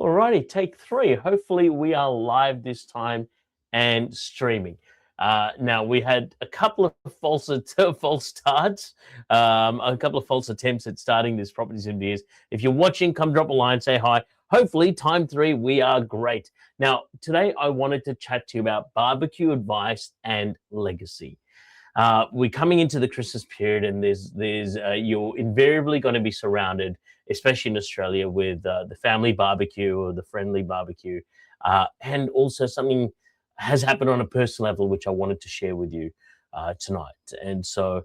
Alrighty, take three. Hopefully, we are live this time and streaming. Now, we had a couple of false starts, a couple of false attempts at starting this Properties and Beers. If you're watching, come drop a line, say hi. Hopefully, time three, we are great. Now, today I wanted to chat to you about barbecue advice and legacy. We're coming into the Christmas period, and you're invariably going to be surrounded, especially in Australia, with the family barbecue or the friendly barbecue, and also something has happened on a personal level, which I wanted to share with you tonight. And so,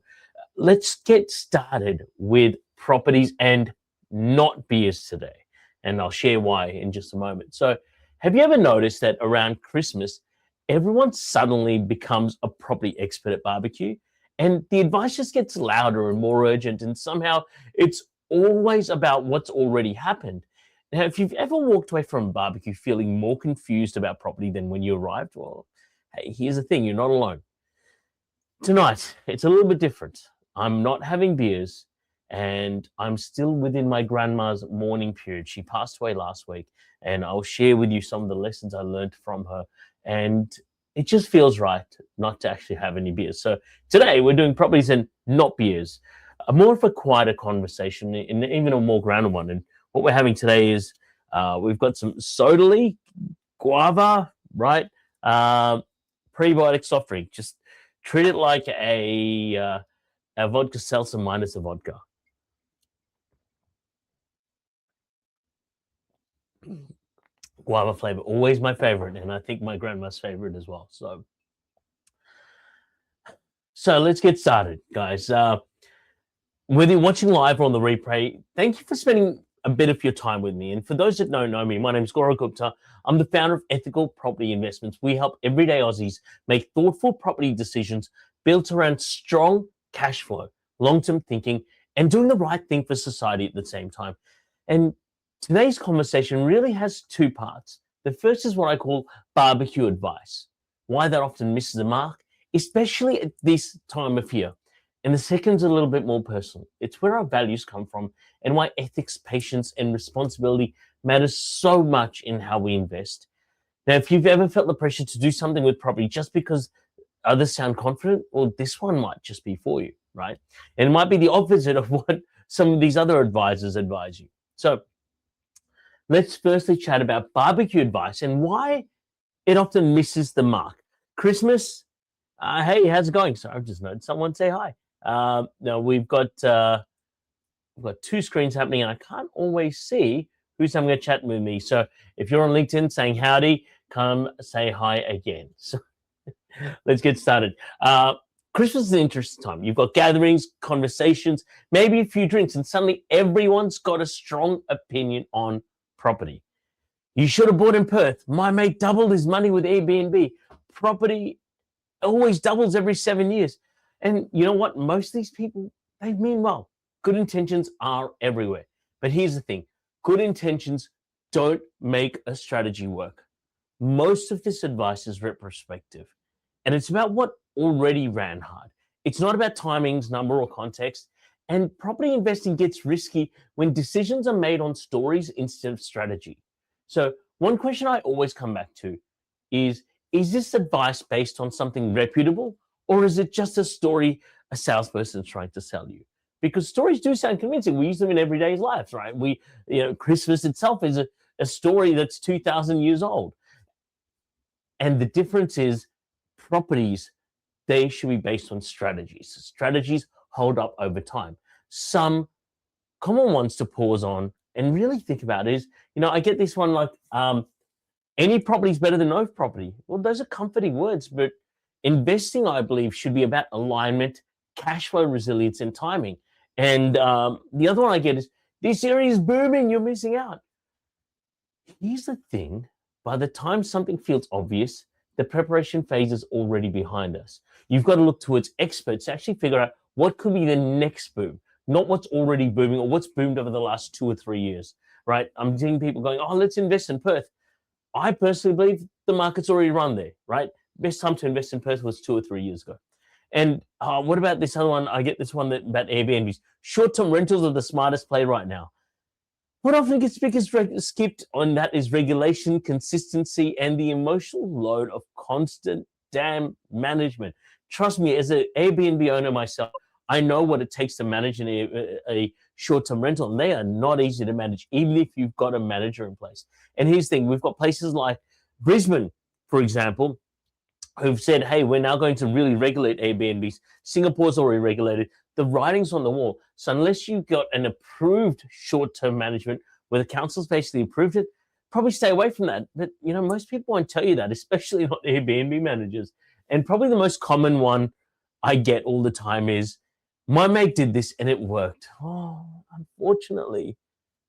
let's get started with properties and not beers today, and I'll share why in just a moment. So, have you ever noticed that around Christmas, everyone suddenly becomes a property expert at barbecue, and the advice just gets louder and more urgent, and somehow it's always about what's already happened. Now, if you've ever walked away from a barbecue feeling more confused about property than when you arrived, well, hey, here's the thing, you're not alone. Tonight, it's a little bit different. I'm not having beers, and I'm still within my grandma's mourning period. She passed away last week, and I'll share with you some of the lessons I learned from her. And it just feels right not to actually have any beers. So today we're doing properties and not beers, more of a quieter conversation and even a more grounded one. And what we're having today is we've got some sodally, guava, right? Prebiotic soft drink. Just treat it like a vodka seltzer minus a vodka. Guava flavor, always my favorite, and I think my grandma's favorite as well. So let's get started, guys. Whether you're watching live or on the replay, thank you for spending a bit of your time with me. And for those that don't know me, my name is Goro Gupta. I'm the founder of Ethical Property Investments. We help everyday Aussies make thoughtful property decisions built around strong cash flow, long-term thinking, and doing the right thing for society at the same time. And today's conversation really has two parts. The first is what I call barbecue advice, why that often misses the mark, especially at this time of year. And the second is a little bit more personal. It's where our values come from and why ethics, patience, and responsibility matters so much in how we invest. Now, if you've ever felt the pressure to do something with property just because others sound confident, well, this one might just be for you, right? And it might be the opposite of what some of these other advisors advise you. So let's firstly chat about barbecue advice and why it often misses the mark. Christmas, hey, how's it going? So I've just noticed someone say hi. Now we've got two screens happening, and I can't always see who's having a chat with me. So if you're on LinkedIn saying howdy, come say hi again. So let's get started. Christmas is an interesting time. You've got gatherings, conversations, maybe a few drinks, and suddenly everyone's got a strong opinion on property. You should have bought in Perth. My mate doubled his money with Airbnb. Property always doubles every 7 years. And you know what? Most of these people, they mean well. Good intentions are everywhere. But here's the thing. Good intentions don't make a strategy work. Most of this advice is retrospective. And it's about what already ran hard. It's not about timings, number, or context. And property investing gets risky when decisions are made on stories instead of strategy. So one question I always come back to is this advice based on something reputable, or is it just a story a salesperson's trying to sell you? Because stories do sound convincing. We use them in everyday lives, right? Christmas itself is a story that's 2,000 years old. And the difference is properties, they should be based on strategies. Strategies hold up over time. Some common ones to pause on and really think about is, I get this one like, any property is better than no property. Well, those are comforting words, but investing, I believe, should be about alignment, cash flow resilience, and timing. And the other one I get is, this area is booming, you're missing out. Here's the thing. By the time something feels obvious, the preparation phase is already behind us. You've got to look towards experts to actually figure out what could be the next boom, not what's already booming or what's boomed over the last 2 or 3 years, right? I'm seeing people going, oh, let's invest in Perth. I personally believe the market's already run there, right? Best time to invest in Perth was 2 or 3 years ago. And what about this other one? I get this one about Airbnbs. Short-term rentals are the smartest play right now. What often gets skipped on that is regulation, consistency, and the emotional load of constant damn management. Trust me, as an Airbnb owner myself, I know what it takes to manage a short-term rental, and they are not easy to manage, even if you've got a manager in place. And here's the thing: we've got places like Brisbane, for example, who've said, hey, we're now going to really regulate Airbnbs. Singapore's already regulated. The writing's on the wall. So unless you've got an approved short-term management where the council's basically approved it, probably stay away from that. But most people won't tell you that, especially not Airbnb managers. And probably the most common one I get all the time is, my mate did this and it worked. Oh, unfortunately,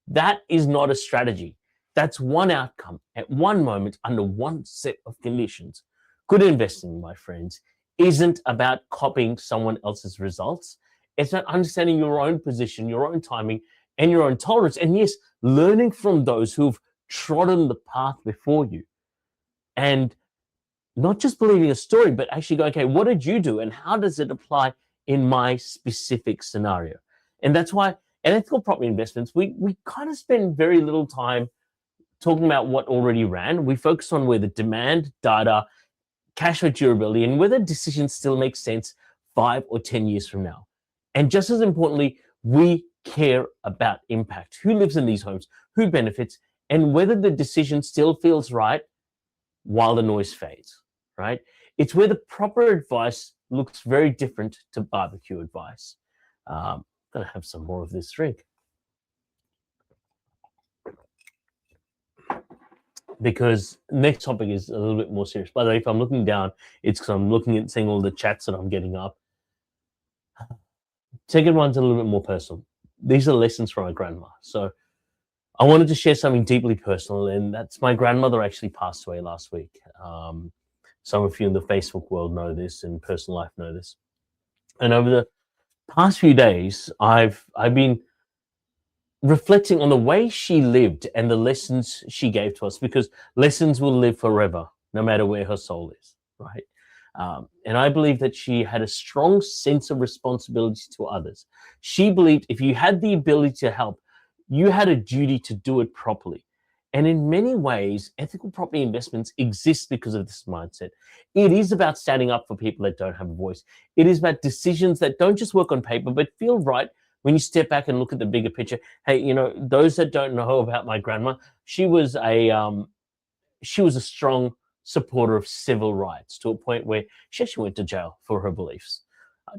that is not a strategy. That's one outcome at one moment under one set of conditions. Good investing, my friends, isn't about copying someone else's results. It's about understanding your own position, your own timing, and your own tolerance. And yes, learning from those who've trodden the path before you. And not just believing a story, but actually going, okay, what did you do? And how does it apply in my specific scenario? And that's why in ethical property investments, we kind of spend very little time talking about what already ran. We focus on where the demand, data, cash flow durability, and whether decisions still make sense 5 or 10 years from now. And just as importantly, we care about impact. Who lives in these homes? Who benefits? And whether the decision still feels right while the noise fades, right? It's where the proper advice looks very different to barbecue advice. I'm going to have some more of this drink. Because next topic is a little bit more serious. By the way, if I'm looking down, it's because I'm looking at seeing all the chats that I'm getting up. Second one's a little bit more personal. These are lessons from my grandma. So I wanted to share something deeply personal, and that's my grandmother actually passed away last week. Some of you in the Facebook world know this, and personal life know this. And over the past few days, I've been reflecting on the way she lived and the lessons she gave to us, because lessons will live forever, no matter where her soul is, right? And I believe that she had a strong sense of responsibility to others. She believed if you had the ability to help, you had a duty to do it properly. And in many ways, ethical property investments exist because of this mindset. It is about standing up for people that don't have a voice. It is about decisions that don't just work on paper, but feel right when you step back and look at the bigger picture. Hey, those that don't know about my grandma, she was a strong supporter of civil rights, to a point where she actually went to jail for her beliefs,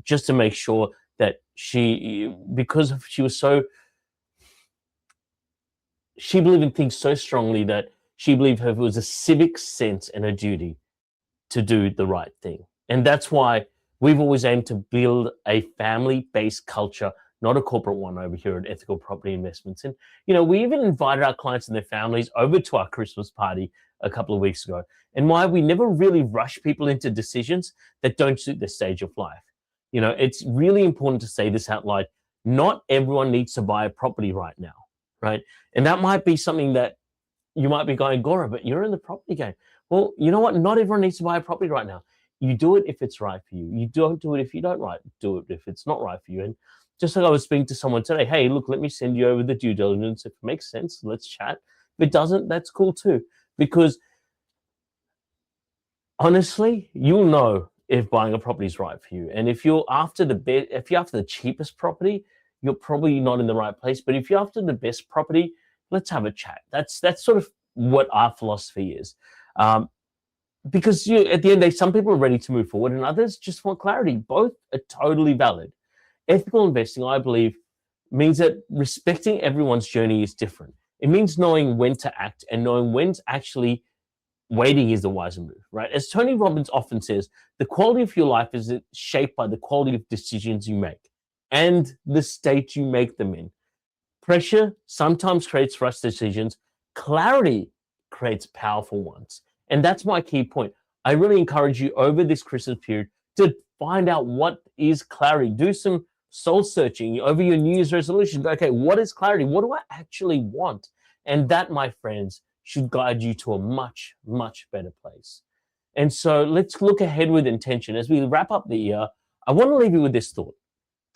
just to make sure that she believed in things so strongly that she believed it was a civic sense and a duty to do the right thing. And that's why we've always aimed to build a family-based culture, not a corporate one, over here at Ethical Property Investments. And, we even invited our clients and their families over to our Christmas party a couple of weeks ago. And why we never really rush people into decisions that don't suit their stage of life. It's really important to say this out loud. Not everyone needs to buy a property right now, right? And that might be something that you might be going, Goro, but you're in the property game. Well, you know what? Not everyone needs to buy a property right now. You do it if it's right for you. You don't do it if you don't do it if it's not right for you. And just like I was speaking to someone today, hey, look, let me send you over the due diligence. If it makes sense, let's chat. If it doesn't, that's cool too. Because honestly, you'll know if buying a property is right for you. And if you're after the cheapest property, you're probably not in the right place. But if you're after the best property, let's have a chat. That's sort of what our philosophy is. Because at the end of the day, some people are ready to move forward and others just want clarity. Both are totally valid. Ethical investing, I believe, means that respecting everyone's journey is different. It means knowing when to act and knowing when's actually waiting is the wiser move, right? As Tony Robbins often says, the quality of your life is shaped by the quality of decisions you make and the state you make them in. Pressure sometimes creates rushed decisions. Clarity creates powerful ones. And that's my key point. I really encourage you over this Christmas period to find out what is clarity. Do some soul searching over your New Year's resolution. Okay, what is clarity? What do I actually want? And that, my friends, should guide you to a much, much better place. And so let's look ahead with intention. As we wrap up the year, I want to leave you with this thought.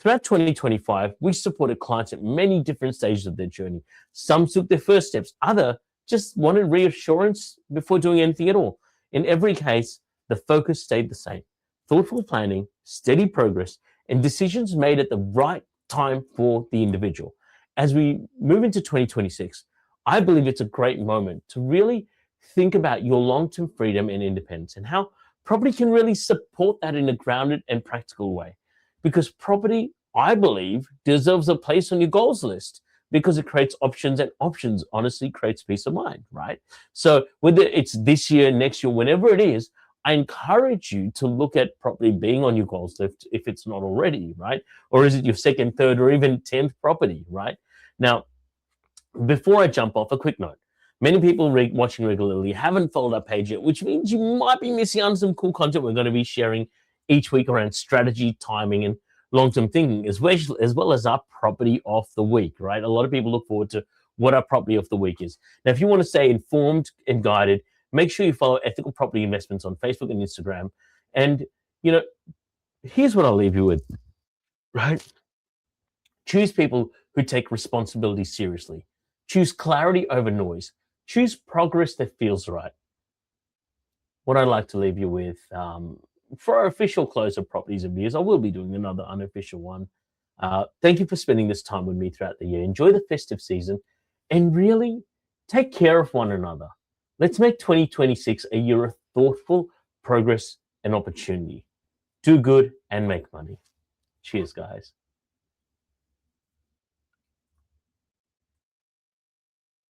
Throughout 2025, we supported clients at many different stages of their journey. Some took their first steps, others just wanted reassurance before doing anything at all. In every case, the focus stayed the same: thoughtful planning, steady progress, and decisions made at the right time for the individual. As we move into 2026, I believe it's a great moment to really think about your long term freedom and independence and how property can really support that in a grounded and practical way. Because property, I believe, deserves a place on your goals list because it creates options, and options honestly creates peace of mind, right? So whether it's this year, next year, whenever it is, I encourage you to look at property being on your goals list if it's not already, right? Or is it your second, third, or even 10th property, right? Now, before I jump off, a quick note. Many people watching regularly haven't followed our page yet, which means you might be missing out on some cool content we're going to be sharing each week around strategy, timing, and long-term thinking, as well as our property of the week, right? A lot of people look forward to what our property of the week is. Now, if you want to stay informed and guided, make sure you follow Ethical Property Investments on Facebook and Instagram. And, here's what I'll leave you with, right? Choose people who take responsibility seriously. Choose clarity over noise. Choose progress that feels right. What I'd like to leave you with, for our official close of Properties and Views, I will be doing another unofficial one. Thank you for spending this time with me throughout the year. Enjoy the festive season and really take care of one another. Let's make 2026 a year of thoughtful progress and opportunity. Do good and make money. Cheers, guys.